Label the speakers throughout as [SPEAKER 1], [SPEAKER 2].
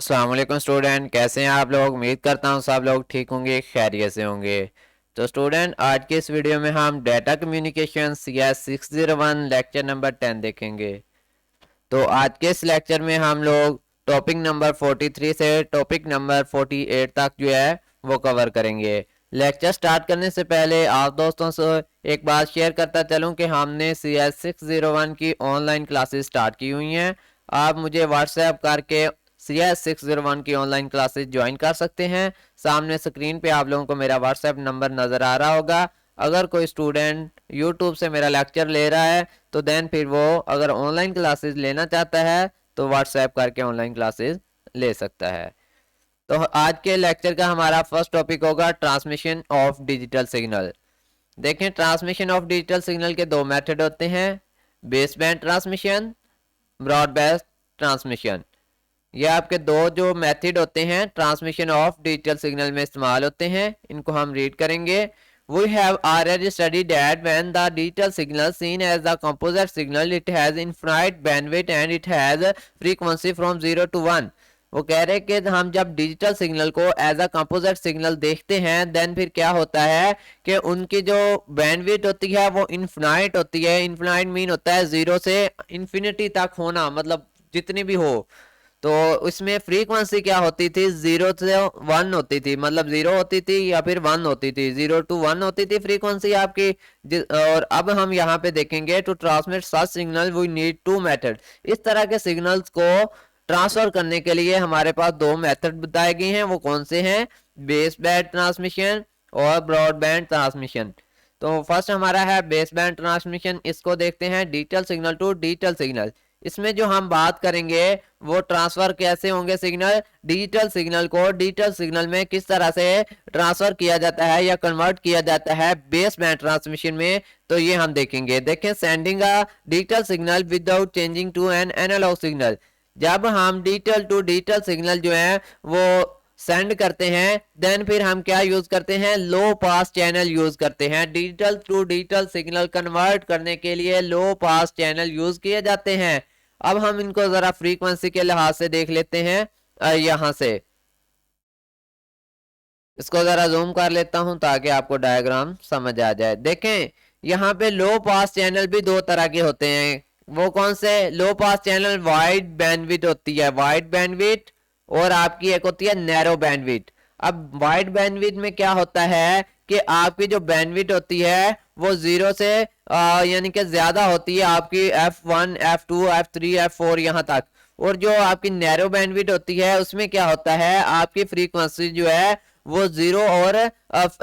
[SPEAKER 1] अस्सलाम वालेकुम स्टूडेंट, कैसे हैं आप लोग। उम्मीद करता हूँ सब लोग ठीक होंगे, खैरियत से होंगे। तो स्टूडेंट, आज के इस वीडियो में हम data communication CS 601 lecture number 10 देखेंगे। तो आज के इस लेक्चर में हम लोग टॉपिक नंबर 43 से टॉपिक नंबर 48 तक जो है वो कवर करेंगे। लेक्चर स्टार्ट करने से पहले आप दोस्तों से एक बात शेयर करता चलूँ कि हमने CS 601 की ऑनलाइन क्लासेस स्टार्ट की हुई हैं। आप मुझे व्हाट्सएप करके CS 601 की ऑनलाइन क्लासेस ज्वाइन कर सकते हैं। सामने स्क्रीन पे आप लोगों को मेरा व्हाट्सएप नंबर नज़र आ रहा होगा। अगर कोई स्टूडेंट यूट्यूब से मेरा लेक्चर ले रहा है तो देन फिर वो अगर ऑनलाइन क्लासेस लेना चाहता है तो व्हाट्सएप करके ऑनलाइन क्लासेस ले सकता है। तो आज के लेक्चर का हमारा फर्स्ट टॉपिक होगा ट्रांसमिशन ऑफ डिजिटल सिग्नल। देखें, ट्रांसमिशन ऑफ डिजिटल सिग्नल के दो मेथड होते हैं, base band transmission, broadband transmission. ये आपके दो जो मेथड होते हैं ट्रांसमिशन ऑफ डिजिटल सिग्नल में इस्तेमाल होते हैं। इनको हम रीड करेंगे। We have already studied that when the digital signal seen as the composite signal, it has infinite bandwidth and it has frequency from 0 to 1। वो कह रहे हैं कि हम जब डिजिटल सिग्नल को एज अ कंपोजिट सिग्नल देखते हैं देन फिर क्या होता है कि उनकी जो बैंडविड्थ होती है वो इन्फिनाइट होती है। इन्फिनाइट मीन होता है जीरो से इन्फिनिटी तक होना, मतलब जितनी भी हो। तो उसमें फ्रीक्वेंसी क्या होती थी, 0 से 1 होती थी, मतलब 0 होती थी या फिर 1 होती थी, 0 to 1 होती थी फ्रीक्वेंसी आपकी। और अब हम यहाँ पे देखेंगे to transmit such signal we need to method. इस तरह के सिग्नल्स को ट्रांसफर करने के लिए हमारे पास दो मेथड बताए गए हैं। वो कौन से हैं? बेस बैंड ट्रांसमिशन और ब्रॉडबैंड ट्रांसमिशन। तो फर्स्ट हमारा है बेस बैंड ट्रांसमिशन। इसको देखते हैं digital signal to digital signal. इसमें जो हम बात करेंगे वो ट्रांसफर कैसे होंगे सिग्नल, डिजिटल सिग्नल को डिजिटल सिग्नल में किस तरह से ट्रांसफर किया जाता है या कन्वर्ट किया जाता है बेस बैंड ट्रांसमिशन में। तो ये हम देखेंगे। देखें, sending a digital signal without changing to an analog signal. जब हम डिजिटल टू डिजिटल सिग्नल जो है वो सेंड करते हैं देन फिर हम क्या यूज करते हैं, लो पास चैनल यूज करते हैं। Digital to digital signal convert करने के लिए लो पास चैनल यूज किए जाते हैं। अब हम इनको जरा फ्रीक्वेंसी के लिहाज से देख लेते हैं। यहां से इसको जरा जूम कर लेता हूं ताकि आपको डायग्राम समझ आ जाए। देखें, यहाँ पे लो पास चैनल भी दो तरह के होते हैं। वो कौन से? लो पास चैनल वाइड बैंडविड्थ होती है, वाइड बैंडविड्थ, और आपकी एक होती है नैरो बैंडविड्थ। अब वाइड बैंडविड्थ में क्या होता है कि आपकी जो बैंडविड्थ होती है वो 0 से यानी कि ज्यादा होती है आपकी F1 F2 F3 F4 यहाँ तक। और जो आपकी नैरो बैंडविड्थ होती है उसमें क्या होता है, आपकी फ्रीक्वेंसी जो है वो 0 और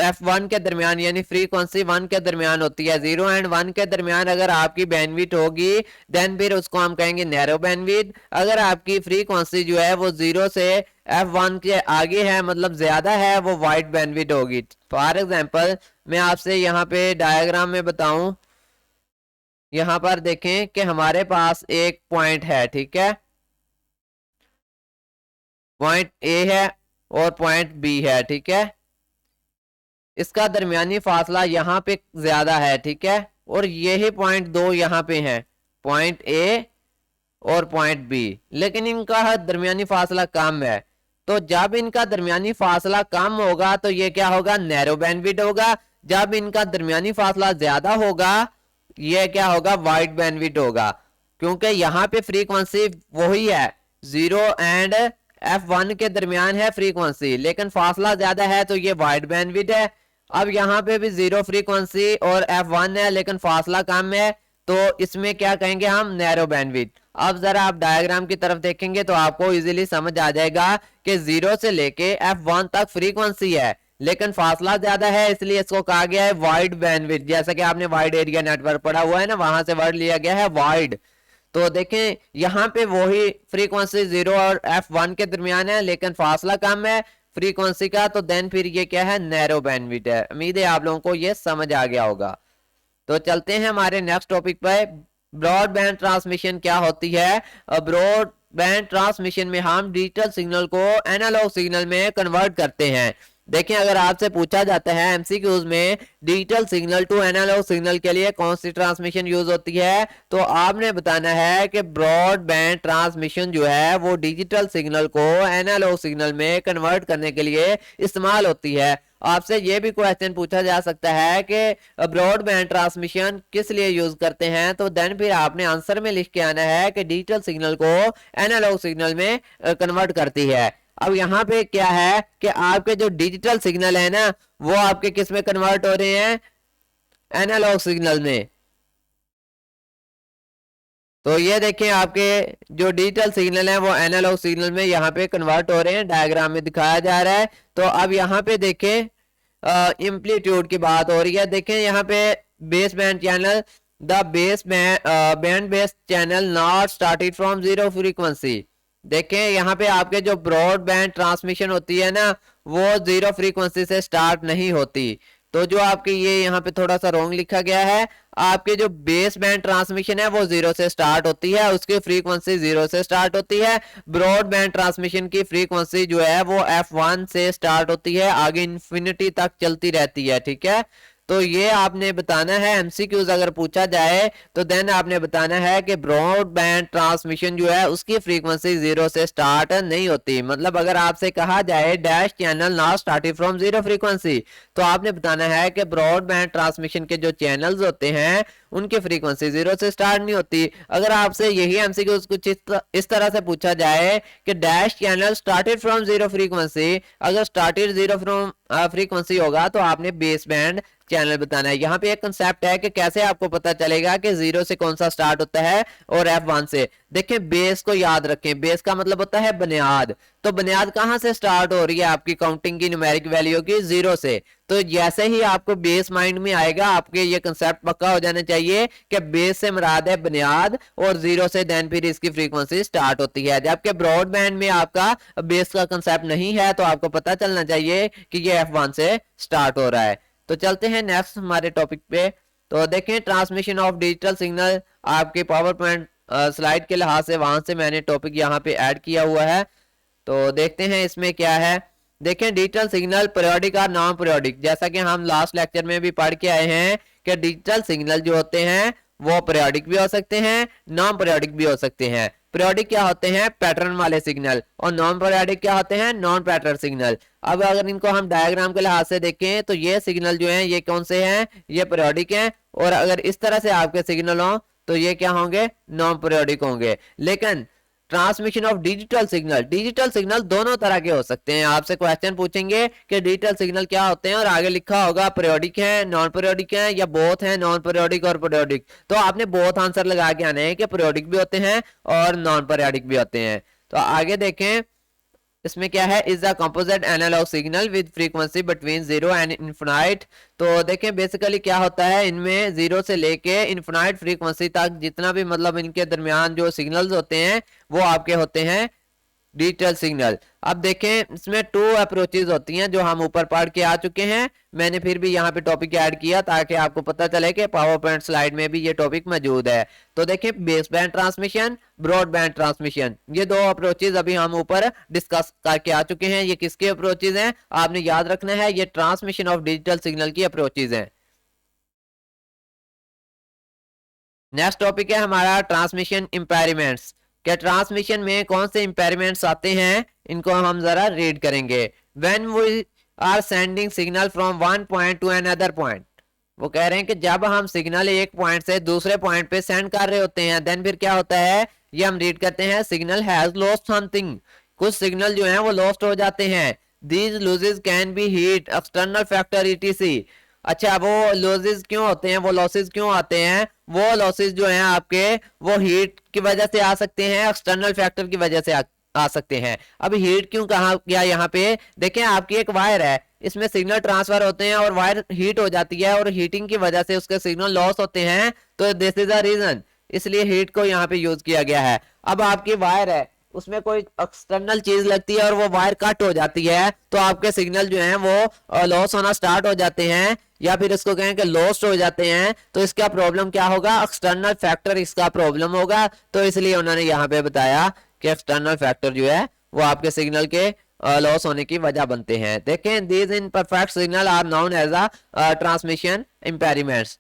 [SPEAKER 1] F1 के दरमियान यानी फ्रीक्वेंसी 1 के दरमियान होती है। 0 एंड 1 के दरमियान अगर आपकी बैंडविड्थ होगी देन फिर उसको हम कहेंगे नैरो बैंडविड्थ। अगर आपकी फ्रीक्वेंसी जो है वो 0 से F1 के आगे है, मतलब ज्यादा है, वो वाइड बैंडविड्थ होगी। फॉर एग्जांपल मैं आपसे यहाँ पे डायग्राम में बताऊं। यहाँ पर देखें कि हमारे पास एक पॉइंट है, ठीक है, पॉइंट ए है और पॉइंट बी है, ठीक है। इसका दरमियानी फासला यहाँ पे ज्यादा है, ठीक है, और यही पॉइंट दो यहाँ पे हैं, पॉइंट ए और पॉइंट बी, लेकिन इनका दरमियानी फासला कम है। तो जब इनका दरमियानी फासला कम होगा तो ये क्या होगा, नैरो बैंडविड्थ होगा। जब इनका दरमियानी फासला ज्यादा होगा ये क्या होगा, वाइड बैंडविड्थ होगा। क्योंकि यहाँ पे फ्रीक्वेंसी वही है, 0 एंड F1 के दरमियान है फ्रीक्वेंसी, लेकिन फासला ज्यादा है तो ये वाइड बैंडविड्थ है। अब यहाँ पे भी 0 फ्रीक्वेंसी और F1 है लेकिन फासला कम है, तो इसमें क्या कहेंगे हम, नैरो बैंडविड्थ। अब जरा आप डायग्राम की तरफ देखेंगे तो आपको इजीली समझ आ जाएगा कि 0 से लेके F1 तक फ्रीक्वेंसी है लेकिन फासला ज्यादा है, इसलिए इसको कहा गया है वाइड बैंडविड्थ। जैसा कि आपने वाइड एरिया नेटवर्क पढ़ा हुआ है ना, वहां से वर्ड लिया गया है वाइड। तो देखें यहाँ पे वही फ्रीक्वेंसी 0 और F1 के दरमियान है लेकिन फासला कम है फ्रीक्वेंसी का, तो देन फिर ये क्या है, नैरो बैंडविड्थ है। उम्मीद है आप लोगों को ये समझ आ गया होगा। तो चलते हैं हमारे नेक्स्ट टॉपिक पर। ब्रॉडबैंड ट्रांसमिशन क्या होती है? ब्रॉडबैंड ट्रांसमिशन में हम डिजिटल सिग्नल को एनालॉग सिग्नल में कन्वर्ट करते हैं। देखिए अगर आपसे पूछा जाता है एमसीक्यूज में digital signal to analog signal के लिए कौन सी ट्रांसमिशन यूज होती है, तो आपने बताना है कि ब्रॉडबैंड ट्रांसमिशन जो है वो डिजिटल सिग्नल को एनालॉग सिग्नल में कन्वर्ट करने के लिए इस्तेमाल होती है। आपसे ये भी क्वेश्चन पूछा जा सकता है कि ब्रॉडबैंड ट्रांसमिशन किस लिए यूज करते हैं, तो देन फिर आपने आंसर में लिख के आना है कि डिजिटल सिग्नल को एनालॉग सिग्नल में कन्वर्ट करती है। अब यहाँ पे क्या है कि आपके जो डिजिटल सिग्नल है ना वो आपके किस में कन्वर्ट हो रहे हैं, एनालॉग सिग्नल में। तो ये देखें आपके जो डिजिटल सिग्नल है वो एनालॉग सिग्नल में यहाँ पे कन्वर्ट हो रहे हैं, डायग्राम में दिखाया जा रहा है। तो अब यहाँ पे देखें एम्पलीट्यूड की बात हो रही है। देखें यहाँ पे base band channel, the base band base channel not started from zero frequency. देखें यहाँ पे आपके जो ब्रॉडबैंड ट्रांसमिशन होती है ना वो जीरो फ्रीक्वेंसी से स्टार्ट नहीं होती। तो जो आपके ये यहाँ पे थोड़ा सा रॉन्ग लिखा गया है, आपके जो बेस बैंड ट्रांसमिशन है वो जीरो से स्टार्ट होती है, उसकी फ्रीक्वेंसी जीरो से स्टार्ट होती है। ब्रॉडबैंड ट्रांसमिशन की फ्रीक्वेंसी जो है वो f1 से स्टार्ट होती है, आगे इन्फिनिटी तक चलती रहती है। ठीक है, तो ये आपने बताना है, एमसीक्यूज अगर पूछा जाए तो देन आपने बताना है कि ब्रॉडबैंड ट्रांसमिशन जो है उसकी फ्रीक्वेंसी जीरो से स्टार्ट नहीं होती। मतलब अगर आपसे कहा जाए dash channel not started from zero frequency, तो आपने बताना है कि ब्रॉडबैंड ट्रांसमिशन के जो चैनल्स होते हैं उनकी फ्रीक्वेंसी जीरो से स्टार्ट नहीं होती। अगर आपसे यही एमसीक्यूज कुछ इस तरह से पूछा जाए कि dash channel started from zero frequency, अगर स्टार्टेड जीरो फ्रॉम फ्रीक्वेंसी होगा तो आपने बेस बैंड चैनल बताना है। यहाँ पे एक कंसेप्ट है कि कैसे आपको पता चलेगा कि जीरो से कौन सा स्टार्ट होता है और f1 से। देखें बेस को याद रखें, बेस का मतलब होता है बुनियाद। तो बुनियाद कहाँ से स्टार्ट हो रही है आपकी काउंटिंग की न्यूमेरिक वैल्यू की, जीरो से। तो जैसे ही आपको बेस माइंड में आएगा आपके ये कंसेप्ट पक्का हो जाना चाहिए कि बेस से मुराद है बुनियाद और जीरो से देन फिर इसकी फ्रीक्वेंसी स्टार्ट होती है। जबकि ब्रॉडबैंड में आपका बेस का कंसेप्ट नहीं है तो आपको पता चलना चाहिए कि ये f1 से स्टार्ट हो रहा है। तो चलते हैं नेक्स्ट हमारे टॉपिक पे। तो देखें ट्रांसमिशन ऑफ डिजिटल सिग्नल, आपके पावर पॉइंट स्लाइड के लिहाज से वहां से मैंने टॉपिक यहाँ पे ऐड किया हुआ है। तो देखते हैं इसमें क्या है। देखें डिजिटल सिग्नल पीरियोडिक और नॉन पीरियोडिक, जैसा कि हम लास्ट लेक्चर में भी पढ़ के आए हैं कि डिजिटल सिग्नल जो होते हैं वो पीरियोडिक भी हो सकते हैं, नॉन पीरियोडिक भी हो सकते हैं। पीरियोडिक क्या होते हैं, पैटर्न वाले सिग्नल, और नॉन पीरियोडिक क्या होते हैं, नॉन पैटर्न सिग्नल। अब अगर इनको हम डायग्राम के लिहाज से देखें तो ये सिग्नल जो हैं ये कौन से हैं, ये पीरियोडिक हैं। और अगर इस तरह से आपके सिग्नल हो तो ये क्या होंगे, नॉन पीरियोडिक होंगे। लेकिन transmission of digital signal, digital signal दोनों तरह के हो सकते हैं। आपसे क्वेश्चन पूछेंगे कि डिजिटल सिग्नल क्या होते हैं और आगे लिखा होगा पीरियोडिक है, नॉन पीरियोडिक है या बोथ है, नॉन पीरियोडिक और पीरियोडिक। तो आपने बोथ आंसर लगा के आने हैं कि पीरियोडिक भी होते हैं और नॉन पीरियोडिक भी होते हैं। तो आगे देखें इसमें क्या है, is the composite analog signal with frequency between zero and infinite. तो देखें बेसिकली क्या होता है, इनमें जीरो से लेके इनफिनाइट फ्रीक्वेंसी तक जितना भी मतलब इनके दरमियान जो सिग्नल्स होते हैं वो आपके होते हैं डिजिटल सिग्नल। अब देखें इसमें टू अप्रोचेज होती हैं जो हम ऊपर पढ़ के आ चुके हैं, मैंने फिर भी यहाँ पे टॉपिक ऐड किया ताकि आपको पता चले कि पावर पॉइंट स्लाइड में भी ये टॉपिक मौजूद है। तो देखें base band transmission, broadband transmission, ये दो अप्रोचेज अभी हम ऊपर डिस्कस करके आ चुके हैं। ये किसके अप्रोचेज हैं आपने याद रखना है, ये ट्रांसमिशन ऑफ डिजिटल सिग्नल की अप्रोचेज हैं। नेक्स्ट टॉपिक है हमारा ट्रांसमिशन इम्पेयरमेंट्स। क्या ट्रांसमिशन में कौन से इम्पेयरमेंट्स आते हैं, इनको हम जरा रीड करेंगे। When we are sending signal from one point to another point, वो कह रहे हैं कि जब हम सिग्नल एक पॉइंट से दूसरे पॉइंट पे सेंड कर रहे होते हैं देन फिर क्या होता है, ये हम रीड करते हैं सिग्नल हैज लॉस्ट समथिंग। कुछ सिग्नल जो हैं वो लॉस्ट हो जाते हैं। These losses can be heat, external factor etc. अच्छा वो लॉसेस क्यों होते हैं, वो लॉसेस क्यों आते हैं, वो लॉसेस जो हैं आपके वो हीट की वजह से आ सकते हैं, एक्सटर्नल फैक्टर की वजह से आ सकते हैं। अब हीट क्यों कहा क्या, यहाँ पे देखें आपकी एक वायर है, इसमें सिग्नल ट्रांसफर होते हैं और वायर हीट हो जाती है और हीटिंग की वजह से उसके सिग्नल लॉस होते हैं। तो दिस इज द रीजन, इसलिए हीट को यहाँ पे यूज किया गया है। अब आपकी वायर है उसमें कोई एक्सटर्नल चीज लगती है और वो वायर कट हो जाती है तो आपके सिग्नल जो हैं वो लॉस होना स्टार्ट हो जाते हैं या फिर इसको कहें कि लॉस्ट हो जाते हैं। तो इसका प्रॉब्लम क्या होगा, एक्सटर्नल फैक्टर इसका प्रॉब्लम होगा। तो इसलिए उन्होंने यहाँ पे बताया कि एक्सटर्नल फैक्टर जो है वो आपके सिग्नल के लॉस होने की वजह बनते हैं। देखें, these imperfect signal are known as a transmission impairments.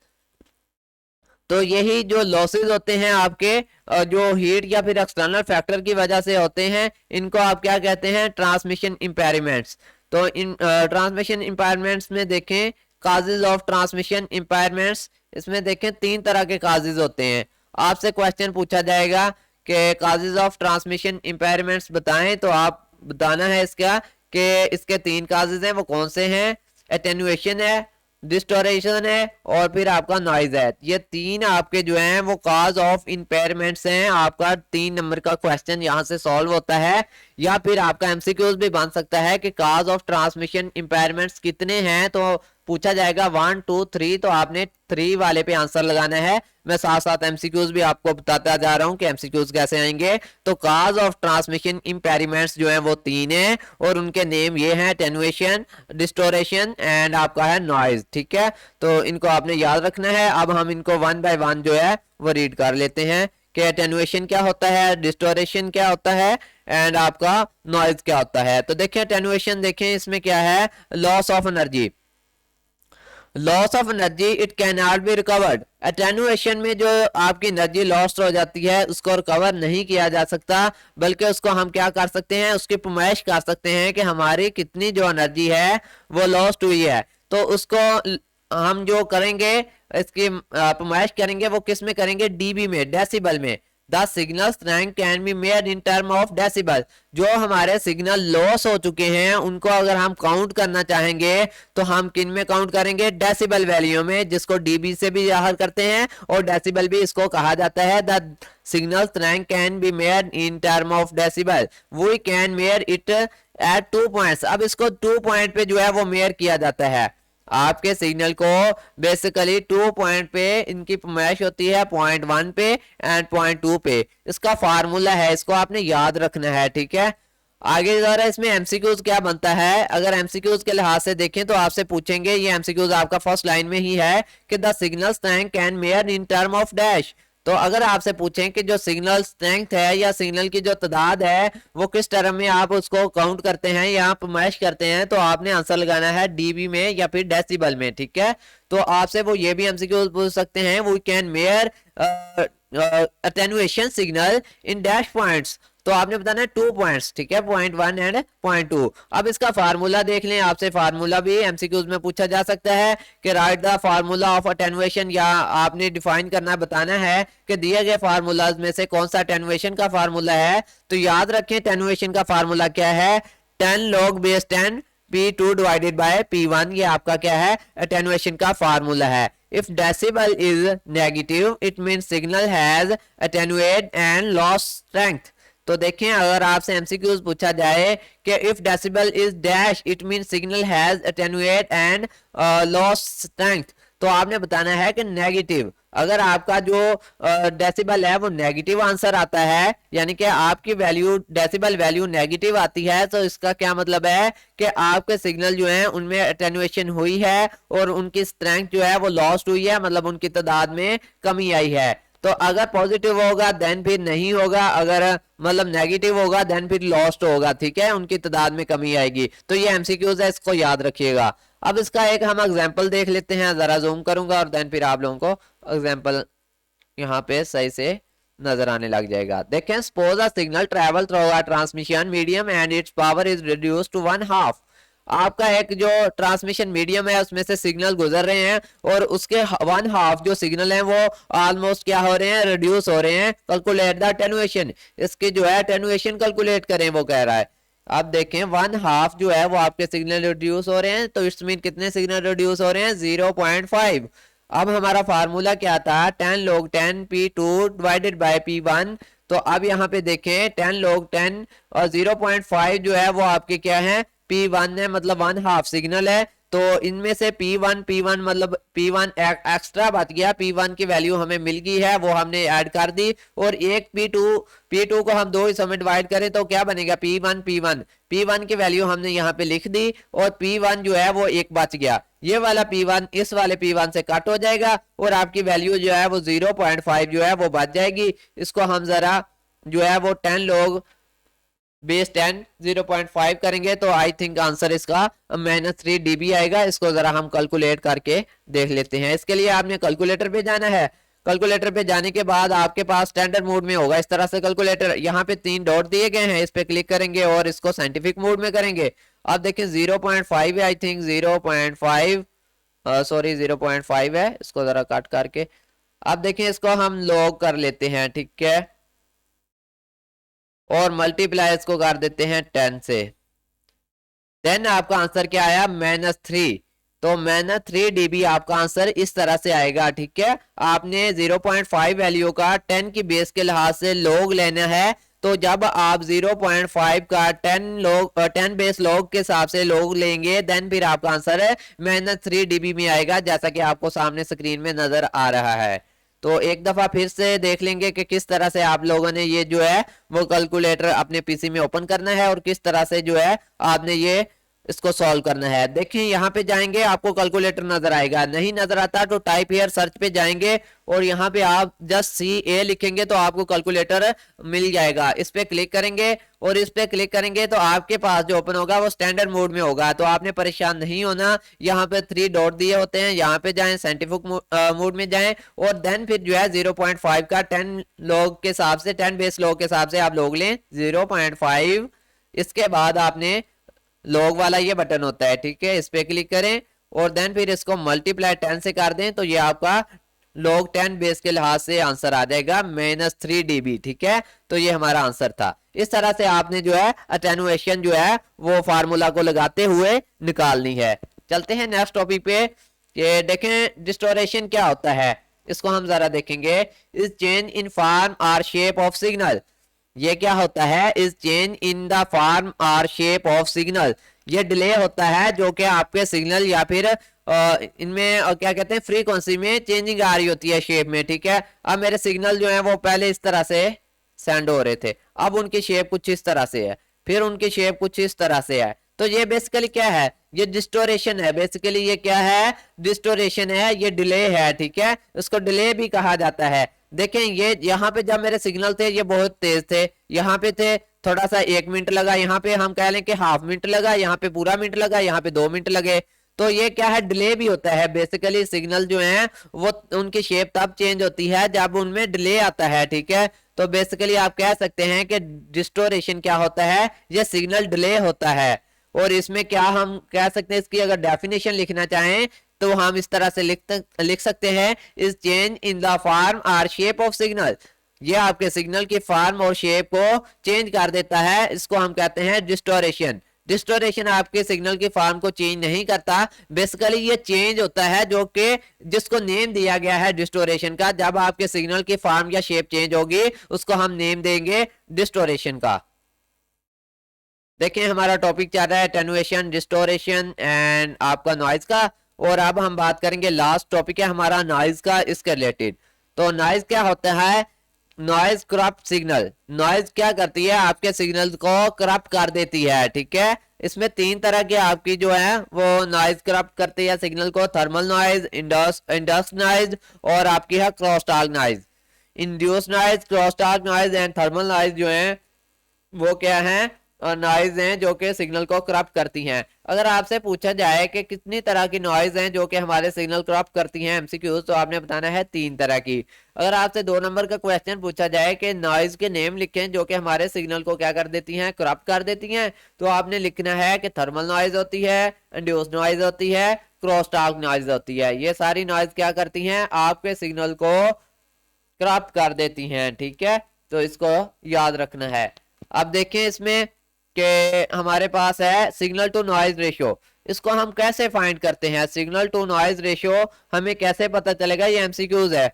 [SPEAKER 1] तो यही जो लॉसेस होते हैं आपके जो हीट या फिर एक्सटर्नल फैक्टर की वजह से होते हैं, इनको आप क्या कहते हैं, ट्रांसमिशन इम्पेयरमेंट्स। तो इन ट्रांसमिशन इम्पेयरमेंट्स में देखें काजेज ऑफ ट्रांसमिशन इम्पेयरमेंट्स, इसमें देखें 3 तरह के काजेज होते हैं। आपसे क्वेश्चन पूछा जाएगा कि काजेज ऑफ ट्रांसमिशन इम्पेयरमेंट्स बताएं, तो आप बताना है इसका कि इसके 3 काजेज हैं, वो कौन से हैं। एटेन्युएशन है, डिस्टोरेशन है और फिर आपका नॉइज है। ये 3 आपके जो हैं वो काज ऑफ इम्पेयरमेंट्स हैं। आपका 3 नंबर का क्वेश्चन यहाँ से सॉल्व होता है, या फिर आपका एमसीक्यूज भी बन सकता है कि काज ऑफ ट्रांसमिशन इम्पेयरमेंट्स कितने हैं, तो पूछा जाएगा 1 2 3, तो आपने 3 वाले पे आंसर लगाना है। मैं साथ साथ एमसीक्यूज भी आपको बताता जा रहा हूं कि एमसीक्यूज कैसे आएंगे। तो काज ऑफ ट्रांसमिशन इम्पेयरमेंट्स जो है वो 3 हैं और उनके नेम ये हैं, अटेन्युएशन, डिस्टोरेशन एंड आपका है नॉइज। ठीक है, तो इनको आपने याद रखना है। अब हम इनको 1 बाय 1 जो है वो रीड कर लेते हैं कि अटेन्युएशन क्या होता है, डिस्टोरेशन क्या होता है एंड आपका नॉइज क्या होता है। तो देखिए अटेन्युएशन, देखें इसमें क्या है, loss of energy. Loss of energy it can not be recovered. Attenuation में जो आपकी एनर्जी लॉस्ट हो जाती है उसको रिकवर नहीं किया जा सकता, बल्कि उसको हम क्या कर सकते हैं, उसकी पुमाइश कर सकते हैं कि हमारी कितनी जो एनर्जी है वो लॉस्ट हुई है। तो उसको हम जो करेंगे, इसकी पुमाइश करेंगे, वो किस में करेंगे, डीबी में, डेसिबल में। The signal strength can be made in term of decibel. जो हमारे सिग्नल लॉस हो चुके हैं उनको अगर हम काउंट करना चाहेंगे तो हम किन में काउंट करेंगे, डेसिबल वैल्यू में, जिसको डीबी से भी जाहिर करते हैं और डेसिबल भी इसको कहा जाता है। The signal strength can be made in term of decibel, we can measure it at 2 points. अब इसको 2 पॉइंट पे जो है वो मेयर किया जाता है। आपके सिग्नल को बेसिकली 2 पॉइंट पे इनकी पैमाइश होती है, पॉइंट 1 पे एंड पॉइंट 2 पे। इसका फार्मूला है, इसको आपने याद रखना है। ठीक है, आगे जरा इसमें एमसीक्यूज क्या बनता है। अगर एमसीक्यूज के लिहाज से देखें तो आपसे पूछेंगे, ये एमसीक्यूज आपका फर्स्ट लाइन में ही है कि the signal strength can mayor in term of dash. तो अगर आपसे पूछें कि जो सिग्नल स्ट्रेंथ है या सिग्नल की जो तादाद है वो किस टर्म में आप उसको काउंट करते हैं या पैमाइश करते हैं, तो आपने आंसर लगाना है डीबी में या फिर डेसिबल में। ठीक है, तो आपसे वो ये भी एमसीक्यू पूछ सकते हैं, we can measure attenuation signal in dash points. तो आपने बताना है 2 पॉइंट्स। ठीक है, पॉइंट 1 एंड पॉइंट 2। अब इसका फार्मूला देख लें, आपसे फार्मूला भी एमसीक्यूज में पूछा जा सकता है कि right the formula of attenuation, या आपने डिफाइन करना बताना है कि दिए गए फार्मूलाज में से कौन सा अटेन्युएशन का फार्मूला है। तो याद रखें अटेन्युएशन का फार्मूला क्या है, 10 log base 10 P2 divided by P1। ये आपका क्या है, अटेन्युएशन का फार्मूला है। If decibel is negative, it means signal has attenuate and lost strength। तो देखें, अगर आपसे एमसीक्यूज पूछा जाए कि if decibel is dash it mean signal has attenuate and lost strength, तो आपने बताना है कि नेगेटिव। अगर आपका जो डेसिबल है वो नेगेटिव आंसर आता है, यानी कि आपकी वैल्यू डेसिबल वैल्यू नेगेटिव आती है, तो इसका क्या मतलब है कि आपके सिग्नल जो हैं उनमें अटेन्युएशन हुई है और उनकी स्ट्रेंथ जो है वो लॉस्ट हुई है, मतलब उनकी तादाद में कमी आई है। तो अगर पॉजिटिव होगा देन फिर नहीं होगा, अगर मतलब नेगेटिव होगा देन फिर लॉस्ट होगा। ठीक है, उनकी तादाद में कमी आएगी। तो ये एमसीक्यूज है, इसको याद रखिएगा। अब इसका एक हम एग्जांपल देख लेते हैं, जरा जूम करूंगा और देन फिर आप लोगों को एग्जांपल यहाँ पे सही से नजर आने लग जाएगा। देखें, suppose a signal travel through a transmission medium and its power is reduced to 1/2। आपका एक जो ट्रांसमिशन मीडियम है उसमें से सिग्नल गुजर रहे हैं और उसके 1/2 जो सिग्नल हैं वो ऑलमोस्ट क्या हो रहे हैं, रिड्यूस हो रहे हैं। कैलकुलेट द अटेन्युएशन, इसकी जो है अटेन्युएशन कैलकुलेट करें, वो कह रहा है। अब देखें 1/2 जो है वो आपके सिग्नल रिड्यूस हो रहे हैं, तो इट्स मीन कितने सिग्नल रिड्यूस हो रहे हैं, 0.5। अब हमारा फार्मूला क्या था, 10 log 10 P2 divided by P1। तो अब यहाँ पे देखें 10 log 10 और 0.5 जो है वो आपके क्या है, P1 है, मतलब 1/2 सिग्नल है। तो इनमें से P1 मतलब P1 एक्स्ट्रा बच गया, P1 की वैल्यू हमें मिल गई है, वो हमने ऐड कर दी। और एक P2 को हम 2 हिस्सों में डिवाइड करें तो क्या बनेगा, P1 की वैल्यू हमने यहाँ पे लिख दी और P1 जो है वो एक बच गया। ये वाला P1 इस वाले P1 से कट हो जाएगा और आपकी वैल्यू जो है वो 0.5 जो है वो बच जाएगी। इसको हम जरा जो है वो 10 log बेस 10 0.5 करेंगे तो आई थिंक आंसर इसका -3 dB आएगा। इसको जरा हम कैलकुलेट करके देख लेते हैं। इसके लिए आपने कैलकुलेटर पे जाना है। कैलकुलेटर पे जाने के बाद आपके पास स्टैंडर्ड मोड में होगा इस तरह से कैलकुलेटर। यहाँ पे 3 डॉट दिए गए हैं, इस पे क्लिक करेंगे और इसको साइंटिफिक मोड में करेंगे। आप देखें 0.5 है, आई थिंक 0.5, सॉरी 0.5 है। इसको जरा कट करके आप देखें, इसको हम लॉग कर लेते हैं, ठीक है, और मल्टीप्लाई इसको कर देते हैं 10 से। देन आपका आंसर क्या आया, -3। तो -3 dB आपका आंसर इस तरह से आएगा, ठीक है। आपने 0.5 वैल्यू का 10 की बेस के लिहाज से लॉग लेना है। तो जब आप 0.5 का 10 बेस लॉग के हिसाब से लॉग लेंगे, देन फिर आपका आंसर है -3 dB में आएगा, जैसा कि आपको सामने स्क्रीन में नजर आ रहा है। तो एक दफा फिर से देख लेंगे कि किस तरह से आप लोगों ने ये जो है वो कैलकुलेटर अपने पीसी में ओपन करना है और किस तरह से जो है आपने ये इसको सॉल्व करना है। देखिए यहाँ पे जाएंगे, आपको कैलकुलेटर नजर आएगा। नहीं नजर आता तो टाइप हियर सर्च पे जाएंगे और यहाँ पे आप जस्ट CA लिखेंगे तो आपको कैलकुलेटर मिल जाएगा। इस पे क्लिक करेंगे और इस पे क्लिक करेंगे तो आपके पास जो ओपन होगा वो स्टैंडर्ड मोड में होगा। तो आपने परेशान नहीं होना। यहाँ पे 3 डॉट दिए होते हैं, यहाँ पे जाएं, साइंटिफिक मोड में जाएं और देन फिर जो है 0.5 का 10 लॉग के हिसाब से, 10 बेस लॉग के हिसाब से आप लॉग लें 0.5। इसके बाद आपने लॉग वाला ये बटन होता है, ठीक है, इस पे क्लिक करें और देन फिर इसको मल्टीप्लाई 10 से कर दें तो ये आपका लॉग 10 बेस के लिहाज से आंसर आ जाएगा -3 dB, ठीक है। तो ये हमारा आंसर था। इस तरह से आपने जो है अटेनुएशन जो है वो फार्मूला को लगाते हुए निकालनी है। चलते हैं नेक्स्ट टॉपिक पे कि देखें डिस्टोरेशन क्या होता है। इसको हम जरा देखेंगे। इस चेंज इन फॉर्म और शेप ऑफ सिग्नल, ये क्या होता है, is change in the form और शेप ऑफ सिग्नल। ये डिले होता है जो कि आपके सिग्नल या फिर इनमें क्या कहते हैं फ्रीक्वेंसी में चेंजिंग आ रही होती है शेप में, ठीक है। अब मेरे सिग्नल जो है वो पहले इस तरह से सेंड हो रहे थे, अब उनकी शेप कुछ इस तरह से है, फिर उनकी शेप कुछ इस तरह से है। तो ये बेसिकली क्या है, ये डिस्टोरेशन है। बेसिकली ये क्या है, डिस्टोरेशन है, ये डिले है, ठीक है। इसको डिले भी कहा जाता है। देखें ये यहाँ पे जब मेरे सिग्नल थे ये बहुत तेज थे, यहाँ पे थे थोड़ा सा 1 मिनट लगा, यहाँ पे हम कह लें कि हाफ मिनट लगा, यहाँ पे पूरा मिनट लगा, यहाँ पे 2 मिनट लगे। तो ये क्या है, डिले भी होता है। बेसिकली सिग्नल जो है वो उनकी शेप तब चेंज होती है जब उनमें डिले आता है, ठीक है। तो बेसिकली आप कह सकते हैं कि डिस्टोरेशन क्या होता है, ये सिग्नल डिले होता है। और इसमें क्या हम कह सकते हैं, इसकी अगर डेफिनेशन लिखना चाहें तो हम इस तरह से लिख सकते हैं, is change in the form और शेप ऑफ सिग्नल। ये आपके सिग्नल की फॉर्म और शेप को चेंज कर देता है, इसको हम कहते हैं डिस्टोरेशन। डिस्टोरेशन आपके सिग्नल की फॉर्म को चेंज नहीं करता। बेसिकली ये चेंज होता है जो कि जिसको नेम दिया गया है डिस्टोरेशन का। जब आपके सिग्नल की फॉर्म या शेप चेंज होगी उसको हम नेम देंगे डिस्टोरेशन का। देखिए हमारा टॉपिक चल रहा है एटेनुएशन, डिस्टोरेशन एंड आपका नॉइज का। और अब हम बात करेंगे, लास्ट टॉपिक है हमारा नॉइज का, इसके रिलेटेड। तो नॉइज क्या होता है, नॉइज करप्ट सिग्नल। नॉइज क्या करती है, आपके सिग्नल को करप्ट कर देती है, ठीक है। इसमें 3 तरह की आपकी जो है वो नॉइज करप्ट करती है सिग्नल को, थर्मल नॉइज, इंडस नॉइज और आपकी है crosstalk noise. Induce noise, crosstalk noise and thermal noise जो है वो क्या है, नॉइज हैं जो कि सिग्नल को करप्ट करती हैं। अगर आपसे पूछा जाए कि कितनी तरह की नॉइज हैं जो कि हमारे सिग्नल करप्ट करती हैं एमसीक्यूज, तो आपने बताना है 3 तरह की। अगर आपसे 2 नंबर का क्वेश्चन पूछा जाए कि नॉइज के नेम लिखें जो कि हमारे सिग्नल को क्या कर देती हैं, करप्ट कर देती हैं, तो आपने लिखना है कि थर्मल नॉइज होती है, इंड्यूस नॉइज होती है, क्रॉसटॉक नॉइज होती है। ये सारी नॉइज क्या करती हैं, आपके सिग्नल को करप्ट कर देती हैं, ठीक है। तो इसको याद रखना है। अब देखें इसमें कि हमारे पास है सिग्नल टू नॉइज रेशियो। इसको हम कैसे फाइंड करते हैं, सिग्नल टू नॉइज रेशियो हमें कैसे पता चलेगा। ये एमसीक्यूज है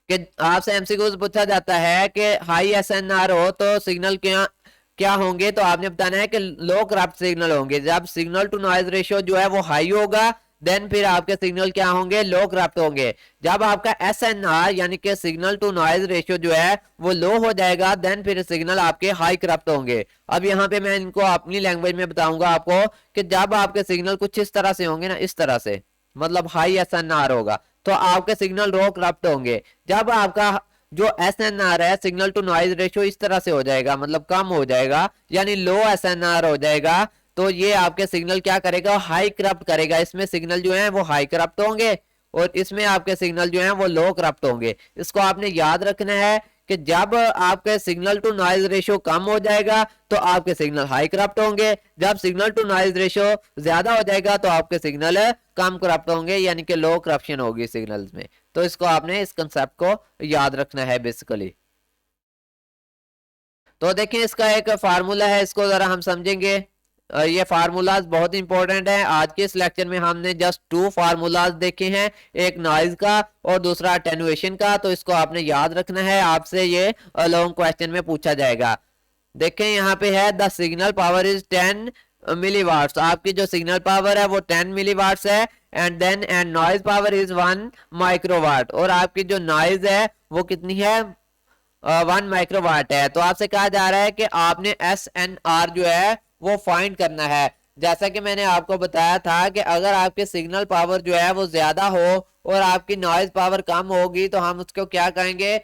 [SPEAKER 1] कि आपसे एमसीक्यूज पूछा जाता है कि हाई एसएनआर हो तो सिग्नल क्या क्या होंगे, तो आपने बताना है कि लो करप्ट सिग्नल होंगे। जब सिग्नल टू नॉइज रेशियो जो है वो हाई होगा देन फिर आपके सिग्नल क्या होंगे, लो करप्ट होंगे। जब आपका एसएनआर यानी कि सिग्नल टू नॉइज रेशियो जो है वो लो हो जाएगा देन फिर सिग्नल आपके हाई करप्ट होंगे। अब यहाँ पे मैं इनको अपनी लैंग्वेज में बताऊंगा आपको कि जब आपके सिग्नल कुछ इस तरह से होंगे ना, इस तरह से, मतलब हाई एसएनआर होगा, तो आपके सिग्नल लो करप्ट होंगे। जब आपका जो SNR है, सिग्नल टू नॉइज रेशियो, इस तरह से हो जाएगा, मतलब कम हो जाएगा, यानी लो SNR हो जाएगा, तो ये आपके सिग्नल क्या करेगा, हाई करप्ट करेगा। इसमें सिग्नल जो है वो हाई करप्ट होंगे और इसमें आपके सिग्नल जो है वो लो करप्ट होंगे। इसको आपने याद रखना है कि जब आपके सिग्नल टू नॉइज रेशियो कम हो जाएगा तो आपके सिग्नल हाई करप्ट होंगे, जब सिग्नल टू नॉइज रेशियो ज्यादा हो जाएगा तो आपके सिग्नल कम करप्ट होंगे, यानी कि लो करप्शन होगी सिग्नल्स में। तो इसको आपने इस कंसेप्ट को याद रखना है बेसिकली। तो देखिए इसका एक फार्मूला है, इसको जरा हम समझेंगे। ये फार्मूलाज बहुत इंपॉर्टेंट है। आज के इस लेक्चर में हमने जस्ट 2 फार्मूलाज देखे हैं, एक नॉइज का और दूसरा अटेनुएशन का। तो इसको आपने याद रखना है, आपसे ये लॉन्ग क्वेश्चन में पूछा जाएगा। देखें यहाँ पे है द सिग्नल पावर इज 10 मिलीवाट्स। आपकी जो सिग्नल पावर है वो 10 मिलीवाट्स है, and noise power is 1 microwatt, और आपकी जो नॉइज है वो कितनी है, 1 माइक्रोवाट है। तो आपसे कहा जा रहा है कि आपने SNR जो है वो फाइंड करना है। जैसा कि मैंने आपको बताया था कि अगर आपके सिग्नल पावर जो है वो ज्यादा हो और आपकी नॉइज पावर कम होगी तो हम उसको क्या कहेंगे,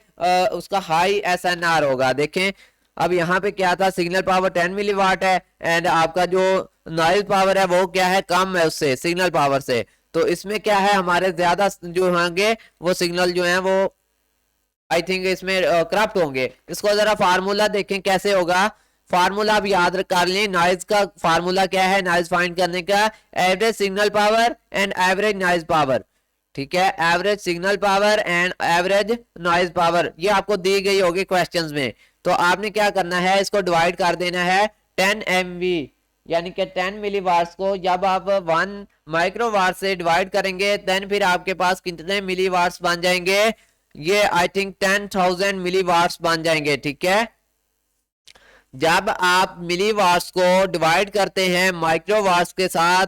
[SPEAKER 1] उसका हाई SNR होगा। देखें अब यहाँ पे क्या था, सिग्नल पावर 10 मिलीवाट है एंड आपका जो नॉइज पावर है वो क्या है, कम है उससे, सिग्नल पावर से। तो इसमें क्या है, हमारे ज्यादा जो होंगे वो सिग्नल जो है वो आई थिंक इसमें करप्ट होंगे। इसको जरा फार्मूला देखें कैसे होगा। फार्मूला आप याद कर लें, नॉइज का फार्मूला क्या है, नॉइज फाइंड करने का, average signal power and average noise power. ठीक है, average signal power and average noise power, ये आपको दी गई होगी क्वेश्चंस में। तो आपने क्या करना है, इसको डिवाइड कर देना है 10 MV, यानी कि 10 मिलीवाट्स को जब आप 1 माइक्रोवाट से डिवाइड करेंगे देन फिर आपके पास कितने मिलीवाट्स बन जाएंगे, ये आई थिंक 10,000 मिलीवाट्स बन जाएंगे। ठीक है, जब आप मिलीवाट्स को डिवाइड करते हैं माइक्रोवाट्स के साथ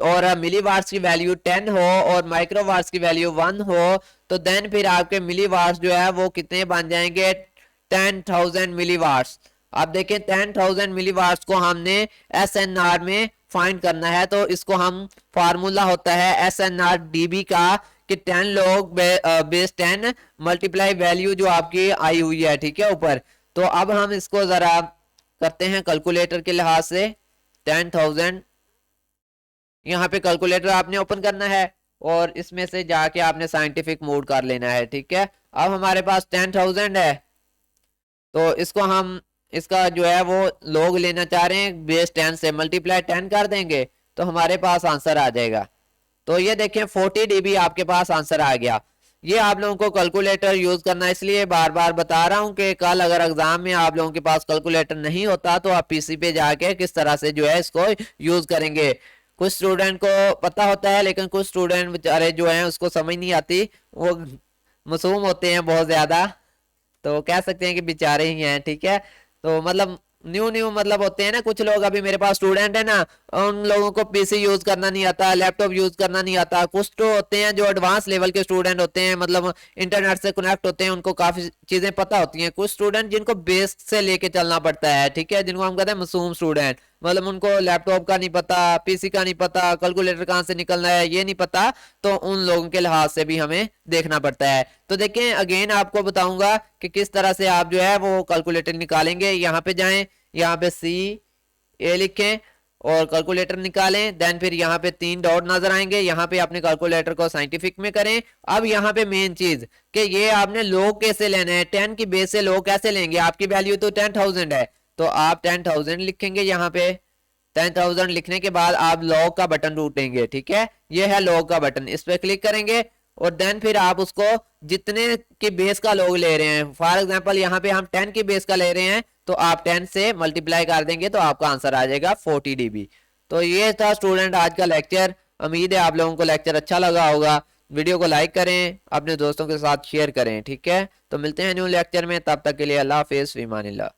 [SPEAKER 1] और मिलीवाट्स की वैल्यू 10 हो और माइक्रोवाट्स की वैल्यू 1 हो तो देन फिर आपके मिलीवाट्स जो है वो कितने बन जाएंगे, 10,000 मिलीवाट्स। आप देखें 10,000 मिलीवाट्स को हमने SNR में फाइंड करना है, तो इसको हम फार्मूला होता है SNR DB का कि 10 लोग बेस 10 मल्टीप्लाई वैल्यू जो आपकी आई हुई है, ठीक है ऊपर। तो अब हम इसको जरा करते हैं कैलकुलेटर के लिहाज से। 10,000 यहाँ पे कैलकुलेटर आपने ओपन करना है और इसमें से जाके आपने साइंटिफिक मोड कर लेना है। ठीक है, अब हमारे पास 10,000 है, तो इसको हम इसका जो है वो लोग लेना चाह रहे हैं, बेस 10 से मल्टीप्लाई 10 कर देंगे तो हमारे पास आंसर आ जाएगा। तो ये देखें 40 dB आपके पास आंसर आ गया। ये आप लोगों को कैलकुलेटर यूज करना इसलिए बार बार बता रहा हूं कि कल अगर एग्जाम में आप लोगों के पास कैलकुलेटर नहीं होता तो आप पीसी पे जाके किस तरह से जो है इसको यूज करेंगे। कुछ स्टूडेंट को पता होता है लेकिन कुछ स्टूडेंट बेचारे जो हैं उसको समझ नहीं आती, वो मासूम होते हैं बहुत ज्यादा, तो कह सकते हैं कि बेचारे ही हैं। ठीक है, तो मतलब न्यू मतलब होते हैं ना, कुछ लोग अभी मेरे पास स्टूडेंट है ना, उन लोगों को पीसी यूज करना नहीं आता, लैपटॉप यूज करना नहीं आता। कुछ तो होते हैं जो एडवांस लेवल के स्टूडेंट होते हैं, मतलब इंटरनेट से कनेक्ट होते हैं, उनको काफी चीजें पता होती हैं। कुछ स्टूडेंट जिनको बेस से लेके चलना पड़ता है, ठीक है, जिनको हम कहते हैं मासूम स्टूडेंट, मतलब उनको लैपटॉप का नहीं पता, पीसी का नहीं पता, कैलकुलेटर कहाँ से निकलना है ये नहीं पता, तो उन लोगों के लिहाज से भी हमें देखना पड़ता है। तो देखें अगेन आपको बताऊंगा कि किस तरह से आप जो है वो कैलकुलेटर निकालेंगे। यहाँ पे जाएं, यहाँ पे CA लिखें और कैलकुलेटर निकालें, देन फिर यहाँ पे 3 डॉट नजर आएंगे, यहाँ पे अपने कैलकुलेटर को साइंटिफिक में करें। अब यहाँ पे मेन चीज कि ये आपने लोग कैसे लेना है, 10 की बेस से लोग कैसे लेंगे, आपकी वैल्यू तो 10,000 है, तो आप 10,000 लिखेंगे। यहाँ पे 10,000 लिखने के बाद आप लॉग का बटन ढूंढेंगे। ठीक है, ये है लॉग का बटन, इस पे क्लिक करेंगे और देन फिर आप उसको जितने की बेस का लॉग ले रहे हैं, फॉर एग्जांपल यहाँ पे हम 10 की बेस का ले रहे हैं, तो आप 10 से मल्टीप्लाई कर देंगे तो आपका आंसर आ जाएगा 40 dB। तो ये था स्टूडेंट आज का लेक्चर। उम्मीद है आप लोगों को लेक्चर अच्छा लगा होगा। वीडियो को लाइक करें, अपने दोस्तों के साथ शेयर करें। ठीक है, तो मिलते हैं न्यू लेक्चर में, तब तक के लिए अल्लाह हाफिज़, फ़ी अमानिल्लाह।